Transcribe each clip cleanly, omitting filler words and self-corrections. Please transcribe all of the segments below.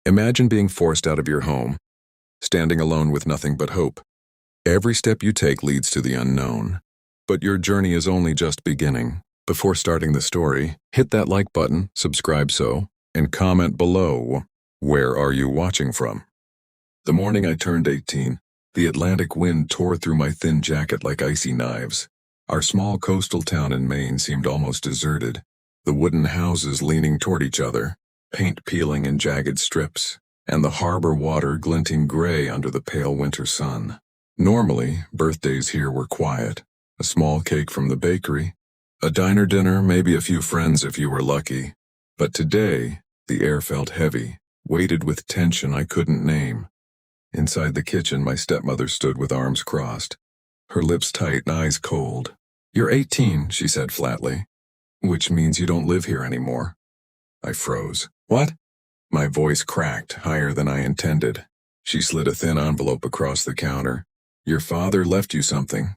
Imagine being forced out of your home, standing alone with nothing but hope. Every step you take leads to the unknown, but your journey is only just beginning. Before starting the story, hit that like button, subscribe and comment below, where are you watching from? The morning I turned 18, the Atlantic wind tore through my thin jacket like icy knives. Our small coastal town in Maine seemed almost deserted, the wooden houses leaning toward each other, paint peeling in jagged strips, and the harbor water glinting gray under the pale winter sun. Normally, birthdays here were quiet. A small cake from the bakery, a diner dinner, maybe a few friends if you were lucky. But today, the air felt heavy, weighted with tension I couldn't name. Inside the kitchen, my stepmother stood with arms crossed, her lips tight and eyes cold. "You're 18, she said flatly, "which means you don't live here anymore." I froze. "What?" My voice cracked, higher than I intended. She slid a thin envelope across the counter. "Your father left you something.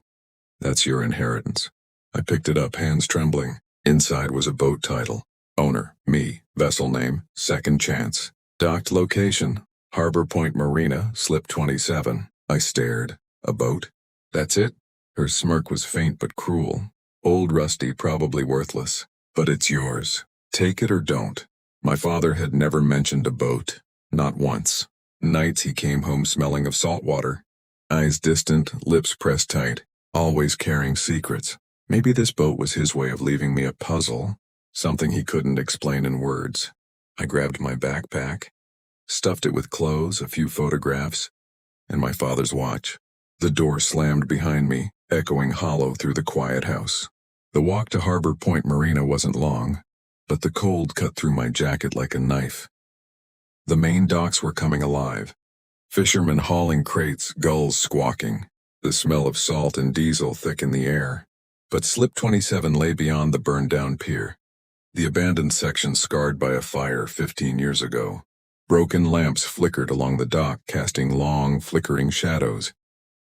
That's your inheritance." I picked it up, hands trembling. Inside was a boat title. Owner, me. Vessel name, Second Chance. Docked location, Harbor Point Marina, Slip 27. I stared. A boat? That's it? Her smirk was faint but cruel. Old rusty, probably worthless. "But it's yours. Take it or don't." My father had never mentioned a boat. Not once. Nights he came home smelling of salt water. Eyes distant, lips pressed tight. Always carrying secrets. Maybe this boat was his way of leaving me a puzzle, something he couldn't explain in words. I grabbed my backpack, stuffed it with clothes, a few photographs, and my father's watch. The door slammed behind me, echoing hollow through the quiet house. The walk to Harbor Point Marina wasn't long, but the cold cut through my jacket like a knife. The main docks were coming alive. Fishermen hauling crates, gulls squawking. The smell of salt and diesel thick in the air. But Slip 27 lay beyond the burned-down pier. The abandoned section scarred by a fire 15 years ago. Broken lamps flickered along the dock, casting long, flickering shadows.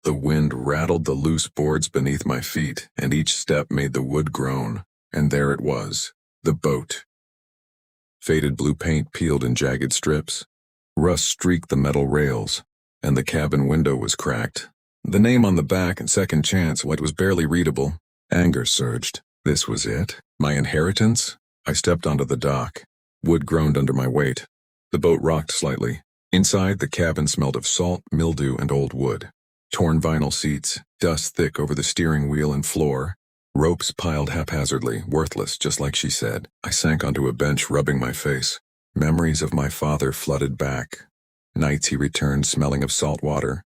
The wind rattled the loose boards beneath my feet, and each step made the wood groan. And there it was, the boat. Faded blue paint peeled in jagged strips. Rust streaked the metal rails, and the cabin window was cracked. The name on the back and Second Chance, what was barely readable. Anger surged. This was it? My inheritance? I stepped onto the dock. Wood groaned under my weight. The boat rocked slightly. Inside, the cabin smelled of salt, mildew, and old wood. Torn vinyl seats, dust thick over the steering wheel and floor. Ropes piled haphazardly, worthless, just like she said. I sank onto a bench, rubbing my face. Memories of my father flooded back. Nights he returned smelling of salt water.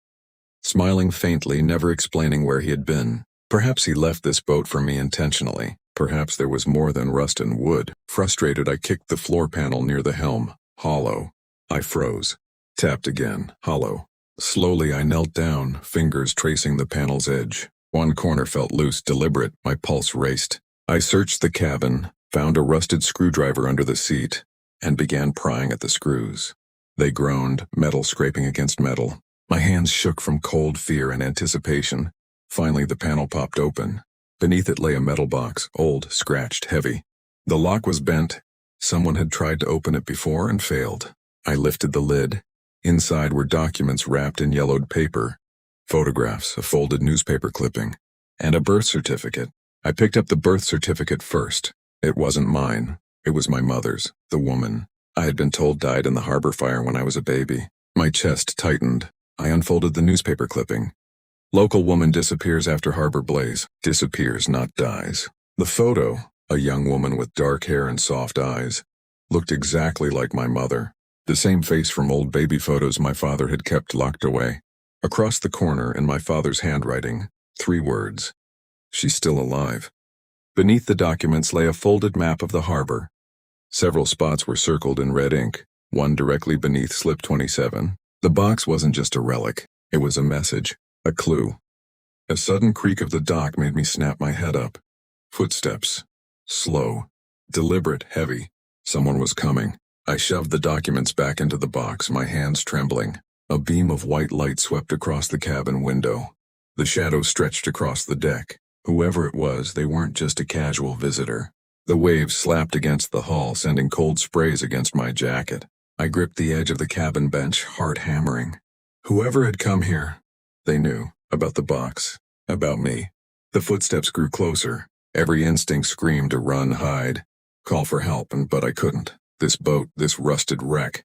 Smiling faintly, never explaining where he had been. Perhaps he left this boat for me intentionally. Perhaps there was more than rust and wood. Frustrated, I kicked the floor panel near the helm. Hollow. I froze. Tapped again. Hollow. Slowly I knelt down, fingers tracing the panel's edge. One corner felt loose, deliberate. My pulse raced. I searched the cabin, found a rusted screwdriver under the seat, and began prying at the screws. They groaned, metal scraping against metal. My hands shook from cold fear and anticipation. Finally, the panel popped open. Beneath it lay a metal box, old, scratched, heavy. The lock was bent. Someone had tried to open it before and failed. I lifted the lid. Inside were documents wrapped in yellowed paper, photographs, a folded newspaper clipping, and a birth certificate. I picked up the birth certificate first. It wasn't mine. It was my mother's, the woman I had been told died in the harbor fire when I was a baby. My chest tightened. I unfolded the newspaper clipping. Local woman disappears after harbor blaze. Disappears, not dies. The photo, a young woman with dark hair and soft eyes, looked exactly like my mother. The same face from old baby photos my father had kept locked away. Across the corner, in my father's handwriting, 3 words. She's still alive. Beneath the documents lay a folded map of the harbor. Several spots were circled in red ink, one directly beneath Slip 27. The box wasn't just a relic. It was a message. A clue. A sudden creak of the dock made me snap my head up. Footsteps. Slow. Deliberate, heavy. Someone was coming. I shoved the documents back into the box, my hands trembling. A beam of white light swept across the cabin window. The shadow stretched across the deck. Whoever it was, they weren't just a casual visitor. The waves slapped against the hull, sending cold sprays against my jacket. I gripped the edge of the cabin bench, heart hammering. Whoever had come here, they knew about the box, about me. The footsteps grew closer. Every instinct screamed to run, hide, call for help, but I couldn't. This boat, this rusted wreck,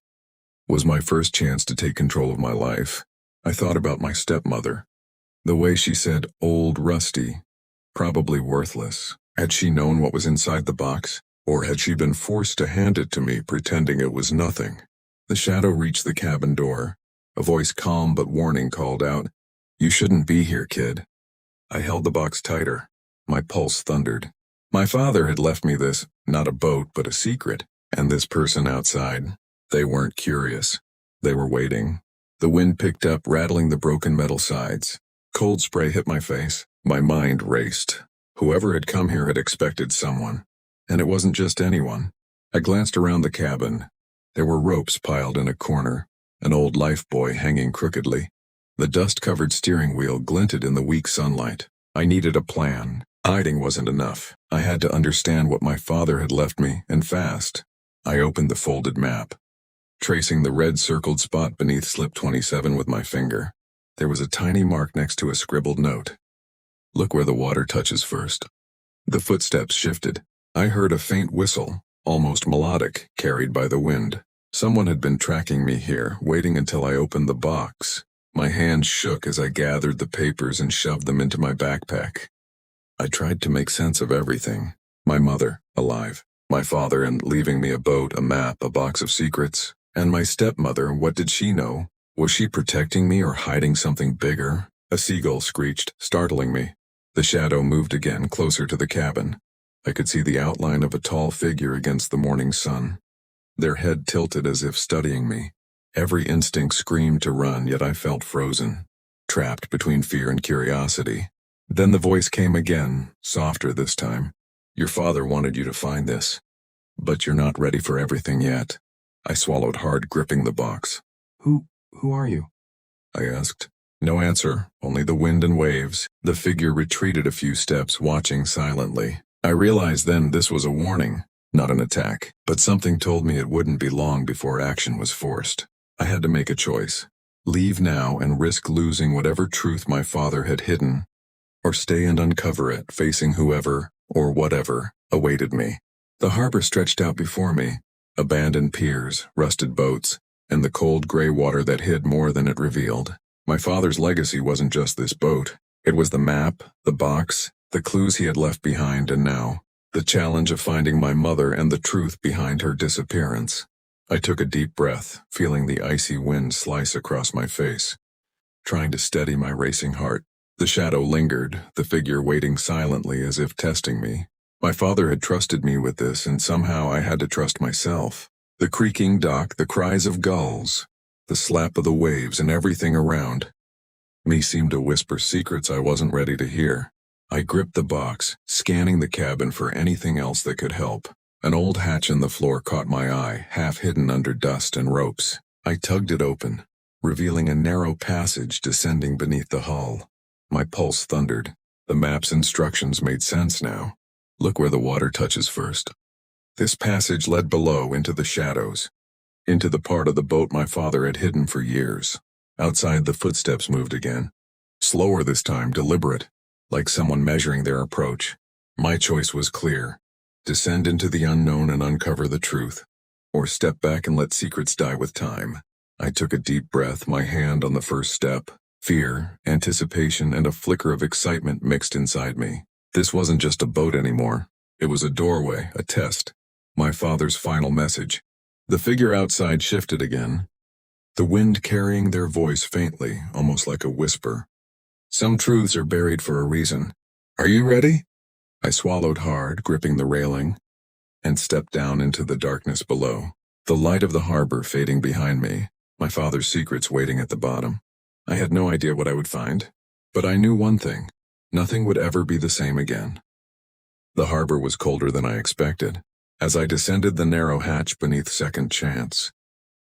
was my first chance to take control of my life. I thought about my stepmother. The way she said, "old rusty," probably worthless. Had she known what was inside the box? Or had she been forced to hand it to me, pretending it was nothing? The shadow reached the cabin door. A voice, calm but warning, called out, "You shouldn't be here, kid." I held the box tighter. My pulse thundered. My father had left me this, not a boat, but a secret. And this person outside, they weren't curious. They were waiting. The wind picked up, rattling the broken metal sides. Cold spray hit my face. My mind raced. Whoever had come here had expected someone. And it wasn't just anyone. I glanced around the cabin. There were ropes piled in a corner, an old lifebuoy hanging crookedly. The dust-covered steering wheel glinted in the weak sunlight. I needed a plan. Hiding wasn't enough. I had to understand what my father had left me, and fast. I opened the folded map, tracing the red circled spot beneath slip 27 with my finger. There was a tiny mark next to a scribbled note. "Look where the water touches first." The footsteps shifted. I heard a faint whistle, almost melodic, carried by the wind. Someone had been tracking me here, waiting until I opened the box. My hands shook as I gathered the papers and shoved them into my backpack. I tried to make sense of everything. My mother, alive. My father, and leaving me a boat, a map, a box of secrets. And my stepmother, what did she know? Was she protecting me or hiding something bigger? A seagull screeched, startling me. The shadow moved again, closer to the cabin. I could see the outline of a tall figure against the morning sun. Their head tilted as if studying me. Every instinct screamed to run, yet I felt frozen, trapped between fear and curiosity. Then the voice came again, softer this time. "Your father wanted you to find this. But you're not ready for everything yet." I swallowed hard, gripping the box. Who are you?" I asked. No answer, only the wind and waves. The figure retreated a few steps, watching silently. I realized then this was a warning, not an attack, but something told me it wouldn't be long before action was forced. I had to make a choice. Leave now and risk losing whatever truth my father had hidden, or stay and uncover it, facing whoever, or whatever, awaited me. The harbor stretched out before me, abandoned piers, rusted boats, and the cold gray water that hid more than it revealed. My father's legacy wasn't just this boat. It was the map, the box, the clues he had left behind, and now, the challenge of finding my mother and the truth behind her disappearance. I took a deep breath, feeling the icy wind slice across my face, trying to steady my racing heart. The shadow lingered, the figure waiting silently as if testing me. My father had trusted me with this, and somehow I had to trust myself. The creaking dock, the cries of gulls, the slap of the waves, and everything around me seemed to whisper secrets I wasn't ready to hear. I gripped the box, scanning the cabin for anything else that could help. An old hatch in the floor caught my eye, half hidden under dust and ropes. I tugged it open, revealing a narrow passage descending beneath the hull. My pulse thundered. The map's instructions made sense now. "Look where the water touches first." This passage led below into the shadows, into the part of the boat my father had hidden for years. Outside, the footsteps moved again. Slower this time, deliberate, like someone measuring their approach. My choice was clear. Descend into the unknown and uncover the truth, or step back and let secrets die with time. I took a deep breath, my hand on the first step. Fear, anticipation, and a flicker of excitement mixed inside me. This wasn't just a boat anymore. It was a doorway, a test. My father's final message. The figure outside shifted again, the wind carrying their voice faintly, almost like a whisper. "Some truths are buried for a reason. Are you ready?" I swallowed hard, gripping the railing, and stepped down into the darkness below. The light of the harbor fading behind me, my father's secrets waiting at the bottom. I had no idea what I would find, but I knew one thing. Nothing would ever be the same again. The harbor was colder than I expected. As I descended the narrow hatch beneath Second Chance,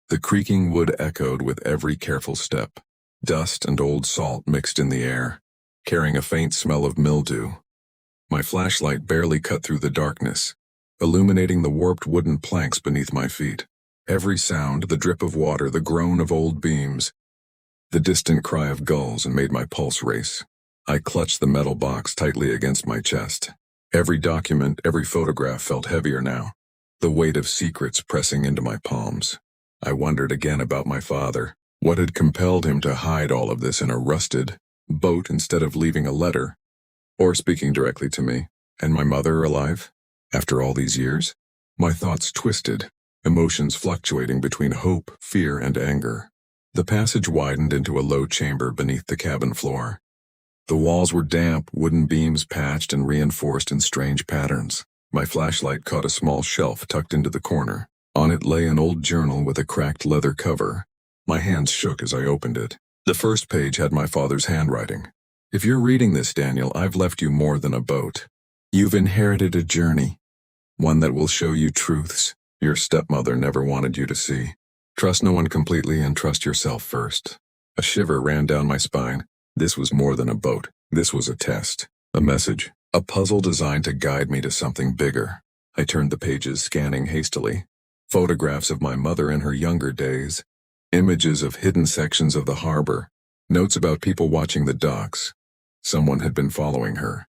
the creaking wood echoed with every careful step. Dust and old salt mixed in the air, carrying a faint smell of mildew. My flashlight barely cut through the darkness, illuminating the warped wooden planks beneath my feet. Every sound, the drip of water, the groan of old beams, the distant cry of gulls, and made my pulse race. I clutched the metal box tightly against my chest. Every document, every photograph felt heavier now, the weight of secrets pressing into my palms. I wondered again about my father. What had compelled him to hide all of this in a rusted boat instead of leaving a letter, or speaking directly to me? And my mother alive? After all these years? My thoughts twisted, emotions fluctuating between hope, fear, and anger. The passage widened into a low chamber beneath the cabin floor. The walls were damp, wooden beams patched and reinforced in strange patterns. My flashlight caught a small shelf tucked into the corner. On it lay an old journal with a cracked leather cover. My hands shook as I opened it. The first page had my father's handwriting. "If you're reading this, Daniel, I've left you more than a boat. You've inherited a journey, one that will show you truths your stepmother never wanted you to see. Trust no one completely and trust yourself first." A shiver ran down my spine. This was more than a boat. This was a test, a message, a puzzle designed to guide me to something bigger. I turned the pages, scanning hastily. Photographs of my mother in her younger days, images of hidden sections of the harbor, notes about people watching the docks. Someone had been following her,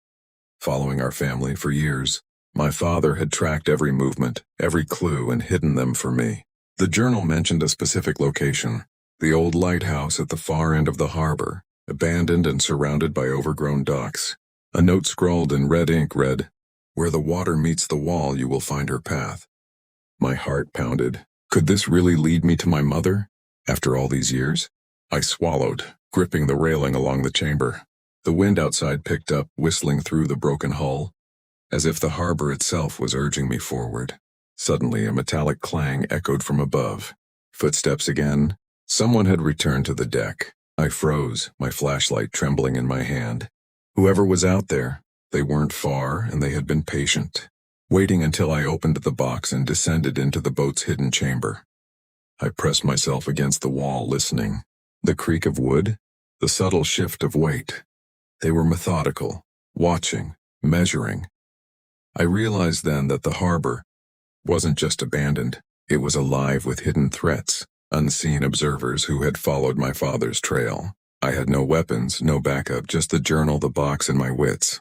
following our family for years. My father had tracked every movement, every clue, and hidden them for me. The journal mentioned a specific location, the old lighthouse at the far end of the harbor, abandoned and surrounded by overgrown docks. A note scrawled in red ink read, "Where the water meets the wall, you will find her path." My heart pounded. Could this really lead me to my mother? After all these years? I swallowed, gripping the railing along the chamber. The wind outside picked up, whistling through the broken hull, as if the harbor itself was urging me forward. Suddenly, a metallic clang echoed from above. Footsteps again. Someone had returned to the deck. I froze, my flashlight trembling in my hand. Whoever was out there, they weren't far, and they had been patient, waiting until I opened the box and descended into the boat's hidden chamber. I pressed myself against the wall, listening. The creak of wood, the subtle shift of weight. They were methodical, watching, measuring. I realized then that the harbor wasn't just abandoned, it was alive with hidden threats, unseen observers who had followed my father's trail. I had no weapons, no backup, just the journal, the box, and my wits.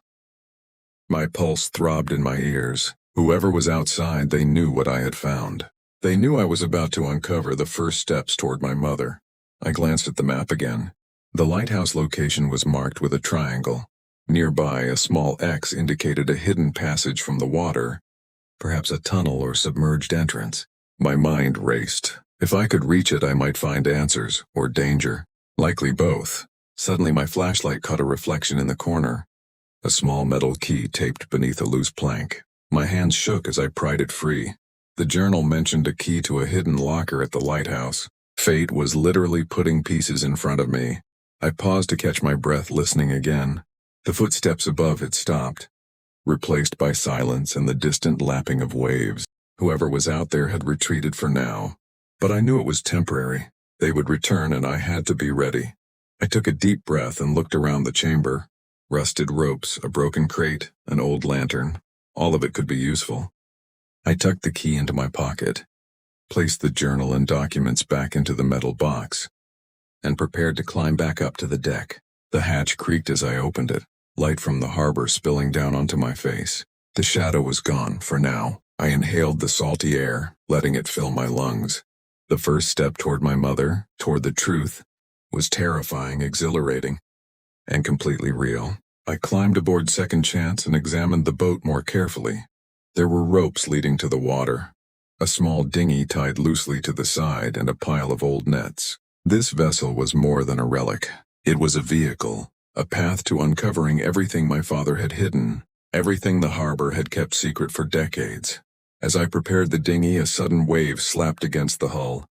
My pulse throbbed in my ears. Whoever was outside, they knew what I had found. They knew I was about to uncover the first steps toward my mother. I glanced at the map again. The lighthouse location was marked with a triangle. Nearby, a small X indicated a hidden passage from the water, perhaps a tunnel or submerged entrance. My mind raced. If I could reach it, I might find answers, or danger. Likely both. Suddenly my flashlight caught a reflection in the corner. A small metal key taped beneath a loose plank. My hands shook as I pried it free. The journal mentioned a key to a hidden locker at the lighthouse. Fate was literally putting pieces in front of me. I paused to catch my breath, listening again. The footsteps above had stopped, replaced by silence and the distant lapping of waves. Whoever was out there had retreated for now. But I knew it was temporary. They would return, and I had to be ready. I took a deep breath and looked around the chamber. Rusted ropes, a broken crate, an old lantern. All of it could be useful. I tucked the key into my pocket, placed the journal and documents back into the metal box, and prepared to climb back up to the deck. The hatch creaked as I opened it, light from the harbor spilling down onto my face. The shadow was gone, for now. I inhaled the salty air, letting it fill my lungs. The first step toward my mother, toward the truth, was terrifying, exhilarating, and completely real. I climbed aboard Second Chance and examined the boat more carefully. There were ropes leading to the water, a small dinghy tied loosely to the side, and a pile of old nets. This vessel was more than a relic. It was a vehicle, a path to uncovering everything my father had hidden, everything the harbor had kept secret for decades. As I prepared the dinghy, a sudden wave slapped against the hull.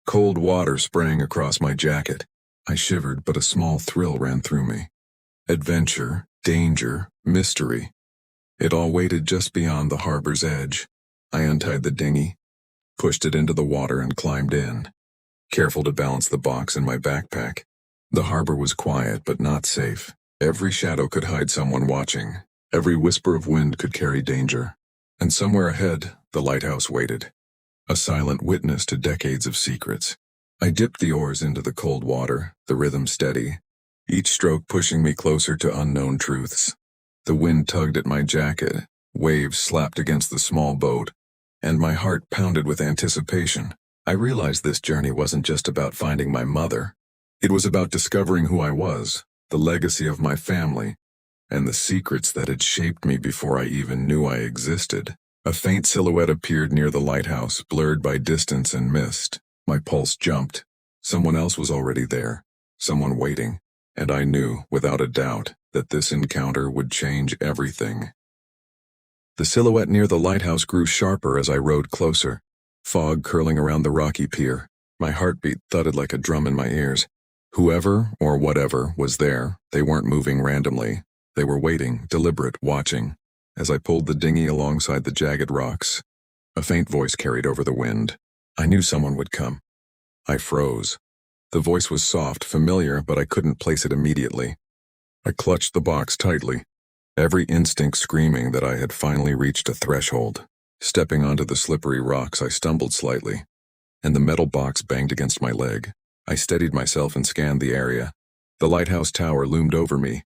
Cold water sprang across my jacket. I shivered, but a small thrill ran through me. Adventure, danger, mystery. It all waited just beyond the harbor's edge. I untied the dinghy, pushed it into the water, and climbed in, careful to balance the box in my backpack. The harbor was quiet, but not safe. Every shadow could hide someone watching. Every whisper of wind could carry danger. And somewhere ahead, the lighthouse waited. a silent witness to decades of secrets. I dipped the oars into the cold water, the rhythm steady, each stroke pushing me closer to unknown truths. The wind tugged at my jacket, waves slapped against the small boat, and my heart pounded with anticipation. I realized this journey wasn't just about finding my mother. It was about discovering who I was, the legacy of my family, and the secrets that had shaped me before I even knew I existed. A faint silhouette appeared near the lighthouse, blurred by distance and mist. My pulse jumped. Someone else was already there, someone waiting, and I knew, without a doubt, that this encounter would change everything. The silhouette near the lighthouse grew sharper as I rowed closer, fog curling around the rocky pier. My heartbeat thudded like a drum in my ears. Whoever, or whatever, was there, they weren't moving randomly. They were waiting, deliberate, watching. As I pulled the dinghy alongside the jagged rocks, a faint voice carried over the wind. I knew someone would come. I froze. The voice was soft, familiar, but I couldn't place it immediately. I clutched the box tightly, every instinct screaming that I had finally reached a threshold. Stepping onto the slippery rocks, I stumbled slightly, and the metal box banged against my leg. I steadied myself and scanned the area. The lighthouse tower loomed over me,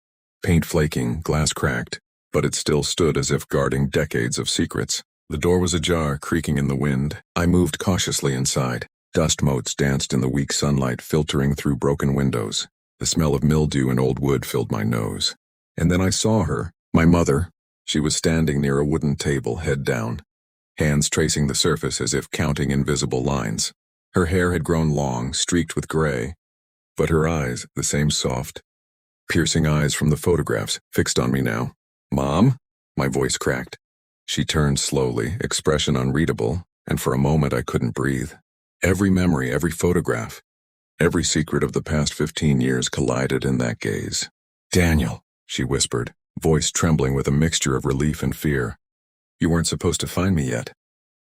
paint flaking, glass cracked, but it still stood as if guarding decades of secrets. The door was ajar, creaking in the wind. I moved cautiously inside. Dust motes danced in the weak sunlight, filtering through broken windows. The smell of mildew and old wood filled my nose. And then I saw her, my mother. She was standing near a wooden table, head down, hands tracing the surface as if counting invisible lines. Her hair had grown long, streaked with gray, but her eyes, the same soft, piercing eyes from the photographs, fixed on me now. "Mom?" My voice cracked. She turned slowly, expression unreadable, and for a moment I couldn't breathe. Every memory, every photograph, every secret of the past 15 years collided in that gaze. "Daniel," she whispered, voice trembling with a mixture of relief and fear. "You weren't supposed to find me yet."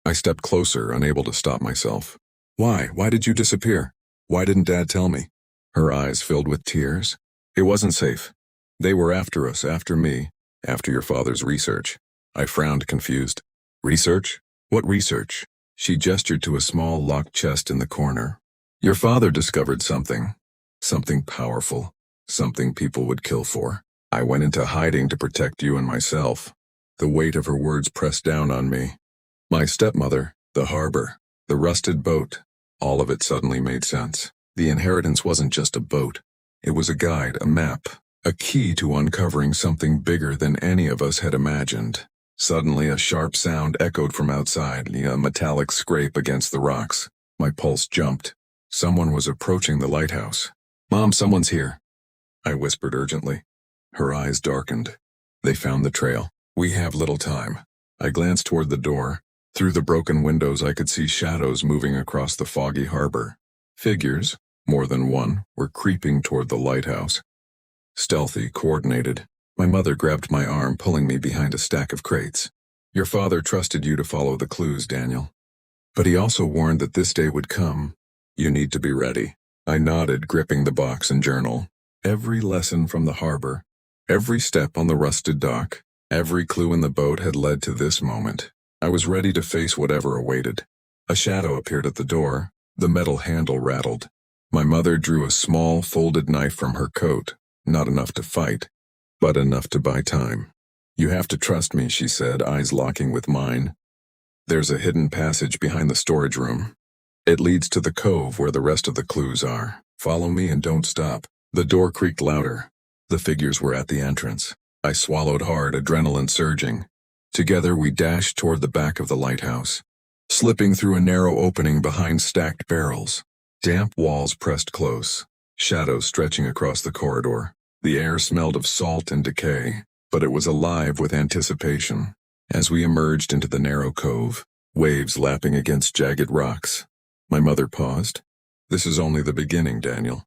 I stepped closer, unable to stop myself. "Why? Why did you disappear? Why didn't Dad tell me?" Her eyes filled with tears. "It wasn't safe. They were after us, after me, after your father's research." I frowned, confused. "Research? What research?" She gestured to a small locked chest in the corner. "Your father discovered something. Something powerful. Something people would kill for. I went into hiding to protect you and myself." The weight of her words pressed down on me. My stepmother, the harbor, the rusted boat, all of it suddenly made sense. The inheritance wasn't just a boat. It was a guide, a map, a key to uncovering something bigger than any of us had imagined. Suddenly, a sharp sound echoed from outside, a metallic scrape against the rocks. My pulse jumped. Someone was approaching the lighthouse. "Mom, someone's here," I whispered urgently. Her eyes darkened. "They found the trail. We have little time." I glanced toward the door. Through the broken windows I could see shadows moving across the foggy harbor. Figures, more than one, were creeping toward the lighthouse. Stealthy, coordinated. My mother grabbed my arm, pulling me behind a stack of crates. "Your father trusted you to follow the clues, Daniel. But he also warned that this day would come. You need to be ready." I nodded, gripping the box and journal. Every lesson from the harbor, every step on the rusted dock, every clue in the boat had led to this moment. I was ready to face whatever awaited. A shadow appeared at the door. The metal handle rattled. My mother drew a small, folded knife from her coat. Not enough to fight, but enough to buy time. "You have to trust me," she said, eyes locking with mine. "There's a hidden passage behind the storage room. It leads to the cove where the rest of the clues are. Follow me and don't stop." The door creaked louder. The figures were at the entrance. I swallowed hard, adrenaline surging. Together we dashed toward the back of the lighthouse, slipping through a narrow opening behind stacked barrels. Damp walls pressed close, shadows stretching across the corridor. The air smelled of salt and decay, but it was alive with anticipation. As we emerged into the narrow cove, waves lapping against jagged rocks, my mother paused. "This is only the beginning, Daniel.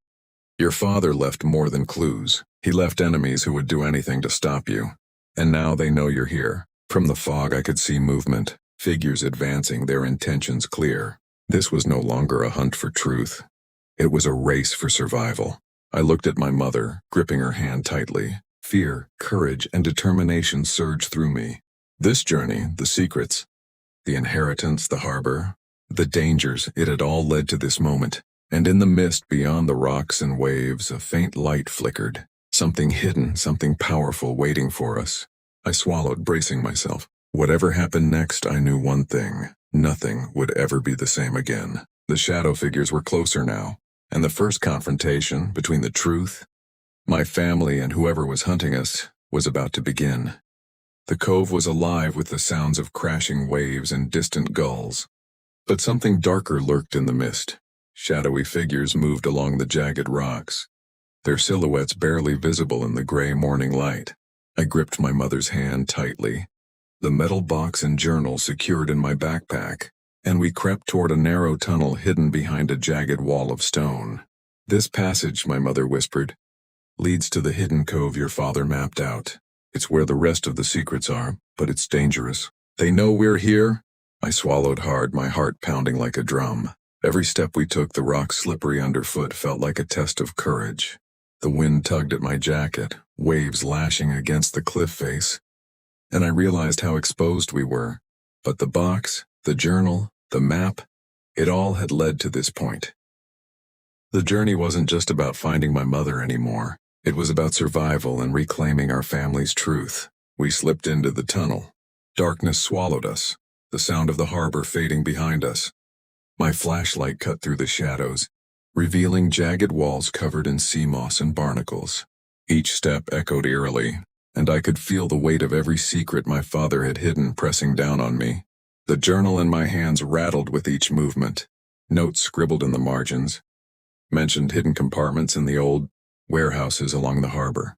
Your father left more than clues. He left enemies who would do anything to stop you. And now they know you're here." From the fog I could see movement, figures advancing, their intentions clear. This was no longer a hunt for truth. It was a race for survival. I looked at my mother, gripping her hand tightly. Fear, courage, and determination surged through me. This journey, the secrets, the inheritance, the harbor, The dangers, it had all led to this moment. And in the mist beyond the rocks and waves, a faint light flickered. Something hidden, something powerful waiting for us. I swallowed, bracing myself. Whatever happened next, I knew one thing. Nothing would ever be the same again. The shadow figures were closer now, and the first confrontation between the truth, my family, and whoever was hunting us was about to begin. The cove was alive with the sounds of crashing waves and distant gulls. But something darker lurked in the mist. Shadowy figures moved along the jagged rocks, their silhouettes barely visible in the gray morning light. I gripped my mother's hand tightly, the metal box and journal secured in my backpack, and we crept toward a narrow tunnel hidden behind a jagged wall of stone. "This passage," my mother whispered, "leads to the hidden cove your father mapped out. It's where the rest of the secrets are, but it's dangerous." "They know we're here?" I swallowed hard, my heart pounding like a drum. Every step we took, the rocks slippery underfoot, felt like a test of courage. The wind tugged at my jacket, waves lashing against the cliff face, and I realized how exposed we were. But the box, the journal, the map, it all had led to this point. The journey wasn't just about finding my mother anymore. It was about survival and reclaiming our family's truth. We slipped into the tunnel. Darkness swallowed us, the sound of the harbor fading behind us. My flashlight cut through the shadows, revealing jagged walls covered in sea moss and barnacles. Each step echoed eerily, and I could feel the weight of every secret my father had hidden pressing down on me. The journal in my hands rattled with each movement. Notes scribbled in the margins mentioned hidden compartments in the old warehouses along the harbor,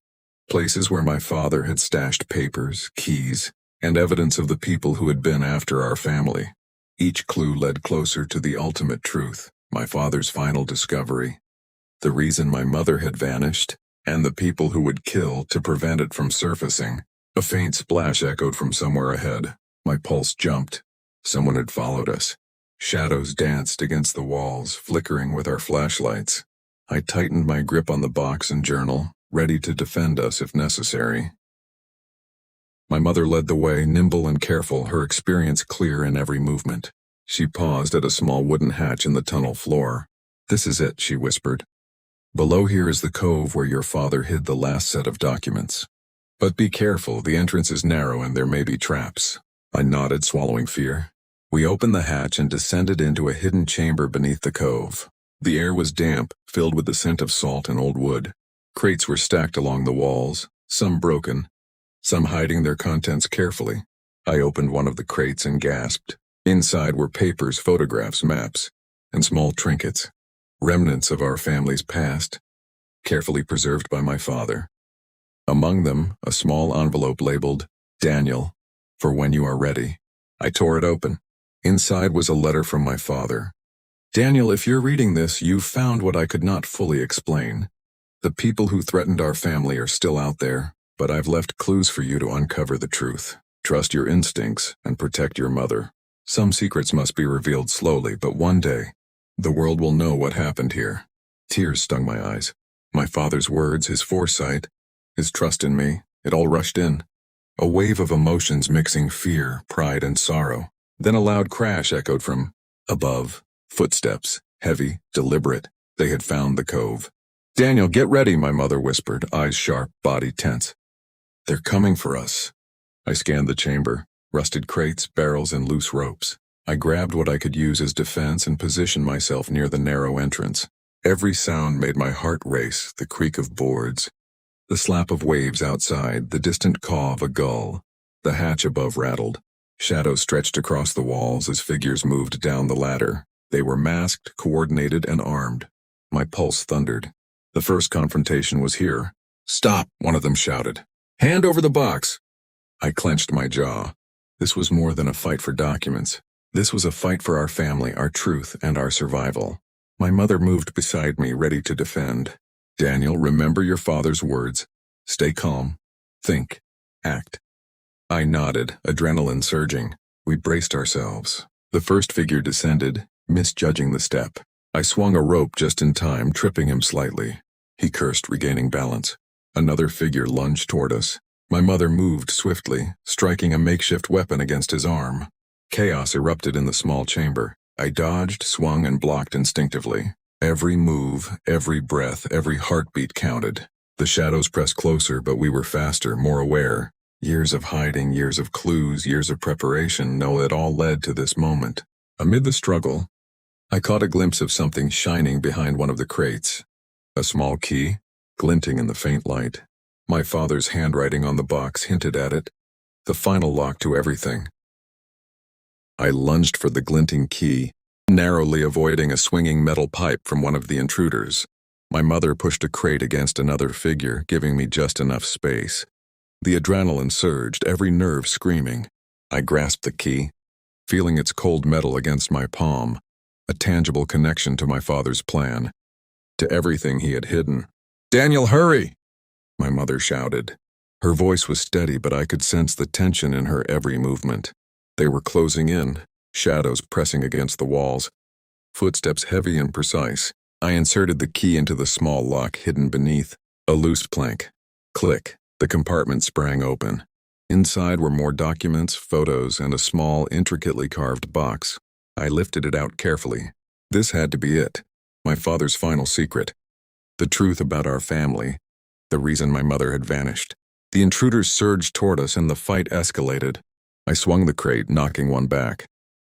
places where my father had stashed papers, keys, and evidence of the people who had been after our family. Each clue led closer to the ultimate truth, my father's final discovery, the reason my mother had vanished, and the people who would kill to prevent it from surfacing. A faint splash echoed from somewhere ahead. My pulse jumped. Someone had followed us. Shadows danced against the walls, flickering with our flashlights. I tightened my grip on the box and journal, ready to defend us if necessary. My mother led the way, nimble and careful, her experience clear in every movement. She paused at a small wooden hatch in the tunnel floor. "This is it," she whispered. "Below here is the cove where your father hid the last set of documents. But be careful, the entrance is narrow and there may be traps." I nodded, swallowing fear. We opened the hatch and descended into a hidden chamber beneath the cove. The air was damp, filled with the scent of salt and old wood. Crates were stacked along the walls, some broken, some hiding their contents carefully. I opened one of the crates and gasped. Inside were papers, photographs, maps, and small trinkets, remnants of our family's past, carefully preserved by my father. Among them, a small envelope labeled, "Daniel, for when you are ready." I tore it open. Inside was a letter from my father. "Daniel, if you're reading this, you've found what I could not fully explain. The people who threatened our family are still out there, but I've left clues for you to uncover the truth. Trust your instincts and protect your mother. Some secrets must be revealed slowly, but one day, the world will know what happened here." Tears stung my eyes. My father's words, his foresight, his trust in me, it all rushed in. A wave of emotions mixing fear, pride, and sorrow. Then a loud crash echoed from above. Footsteps, heavy, deliberate. They had found the cove. "Daniel, get ready," my mother whispered, eyes sharp, body tense. "They're coming for us." I scanned the chamber, rusted crates, barrels, and loose ropes. I grabbed what I could use as defense and positioned myself near the narrow entrance. Every sound made my heart race, the creak of boards, the slap of waves outside, the distant caw of a gull. The hatch above rattled. Shadows stretched across the walls as figures moved down the ladder. They were masked, coordinated, and armed. My pulse thundered. The first confrontation was here. "Stop!" one of them shouted. "Hand over the box!" I clenched my jaw. This was more than a fight for documents. This was a fight for our family, our truth, and our survival. My mother moved beside me, ready to defend. "Daniel, remember your father's words. Stay calm. Think. Act." I nodded, adrenaline surging. We braced ourselves. The first figure descended, misjudging the step. I swung a rope just in time, tripping him slightly. He cursed, regaining balance. Another figure lunged toward us. My mother moved swiftly, striking a makeshift weapon against his arm. Chaos erupted in the small chamber. I dodged, swung, and blocked instinctively. Every move, every breath, every heartbeat counted. The shadows pressed closer, but we were faster, more aware. Years of hiding, years of clues, years of preparation, no, it all led to this moment. Amid the struggle, I caught a glimpse of something shining behind one of the crates. A small key, glinting in the faint light. My father's handwriting on the box hinted at it. The final lock to everything. I lunged for the glinting key, narrowly avoiding a swinging metal pipe from one of the intruders. My mother pushed a crate against another figure, giving me just enough space. The adrenaline surged, every nerve screaming. I grasped the key, feeling its cold metal against my palm, a tangible connection to my father's plan, to everything he had hidden. "Daniel, hurry!" my mother shouted. Her voice was steady, but I could sense the tension in her every movement. They were closing in, shadows pressing against the walls, footsteps heavy and precise. I inserted the key into the small lock hidden beneath. A loose plank. Click. The compartment sprang open. Inside were more documents, photos, and a small, intricately carved box. I lifted it out carefully. This had to be it. My father's final secret. The truth about our family. The reason my mother had vanished. The intruders surged toward us and the fight escalated. I swung the crate, knocking one back,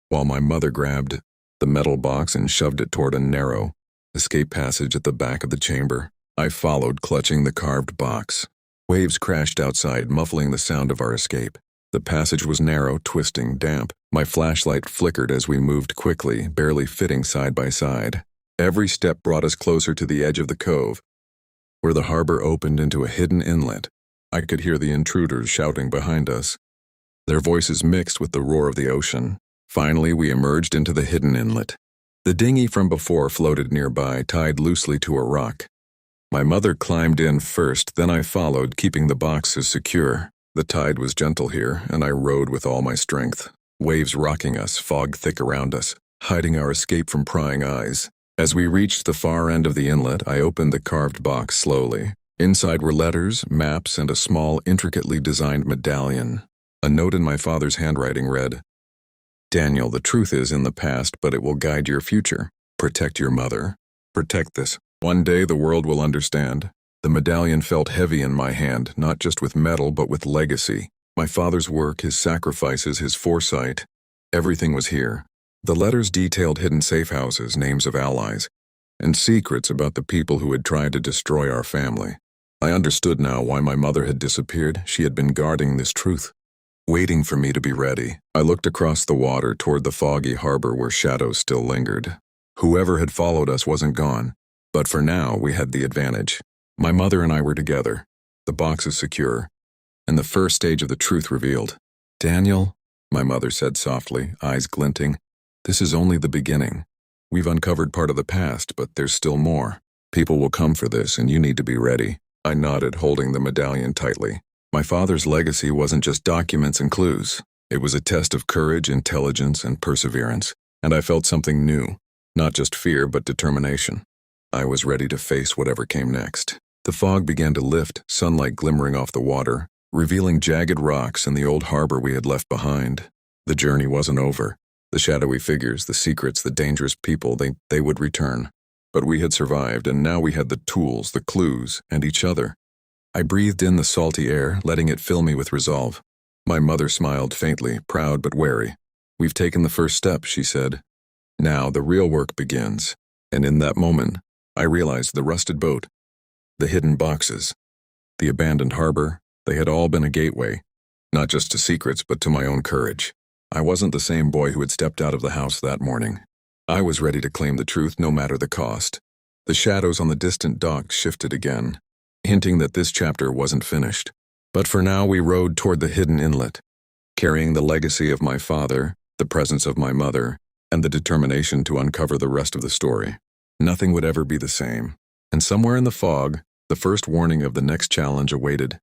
while my mother grabbed the metal box and shoved it toward a narrow escape passage at the back of the chamber. I followed, clutching the carved box. Waves crashed outside, muffling the sound of our escape. The passage was narrow, twisting, damp. My flashlight flickered as we moved quickly, barely fitting side by side. Every step brought us closer to the edge of the cove, where the harbor opened into a hidden inlet. I could hear the intruders shouting behind us, their voices mixed with the roar of the ocean. Finally, we emerged into the hidden inlet. The dinghy from before floated nearby, tied loosely to a rock. My mother climbed in first, then I followed, keeping the boxes secure. The tide was gentle here, and I rowed with all my strength. Waves rocking us, fog thick around us, hiding our escape from prying eyes. As we reached the far end of the inlet, I opened the carved box slowly. Inside were letters, maps, and a small, intricately designed medallion. A note in my father's handwriting read, "Daniel, the truth is in the past, but it will guide your future. Protect your mother. Protect this. One day the world will understand." The medallion felt heavy in my hand, not just with metal, but with legacy. My father's work, his sacrifices, his foresight. Everything was here. The letters detailed hidden safe houses, names of allies, and secrets about the people who had tried to destroy our family. I understood now why my mother had disappeared. She had been guarding this truth, waiting for me to be ready. I looked across the water toward the foggy harbor where shadows still lingered. Whoever had followed us wasn't gone, but for now we had the advantage. My mother and I were together, the boxes secure, and the first stage of the truth revealed. "Daniel," my mother said softly, eyes glinting, "this is only the beginning. We've uncovered part of the past, but there's still more. People will come for this, and you need to be ready." I nodded, holding the medallion tightly. My father's legacy wasn't just documents and clues. It was a test of courage, intelligence, and perseverance. And I felt something new, not just fear, but determination. I was ready to face whatever came next. The fog began to lift, sunlight glimmering off the water, revealing jagged rocks and the old harbor we had left behind. The journey wasn't over. The shadowy figures, the secrets, the dangerous people, they would return. But we had survived, and now we had the tools, the clues, and each other. I breathed in the salty air, letting it fill me with resolve. My mother smiled faintly, proud but wary. "We've taken the first step," she said. "Now the real work begins." And in that moment, I realized the rusted boat, the hidden boxes, the abandoned harbor, they had all been a gateway, not just to secrets, but to my own courage. I wasn't the same boy who had stepped out of the house that morning. I was ready to claim the truth no matter the cost. The shadows on the distant dock shifted again, hinting that this chapter wasn't finished. But for now we rowed toward the hidden inlet, carrying the legacy of my father, the presence of my mother, and the determination to uncover the rest of the story. Nothing would ever be the same. And somewhere in the fog, the first warning of the next challenge awaited.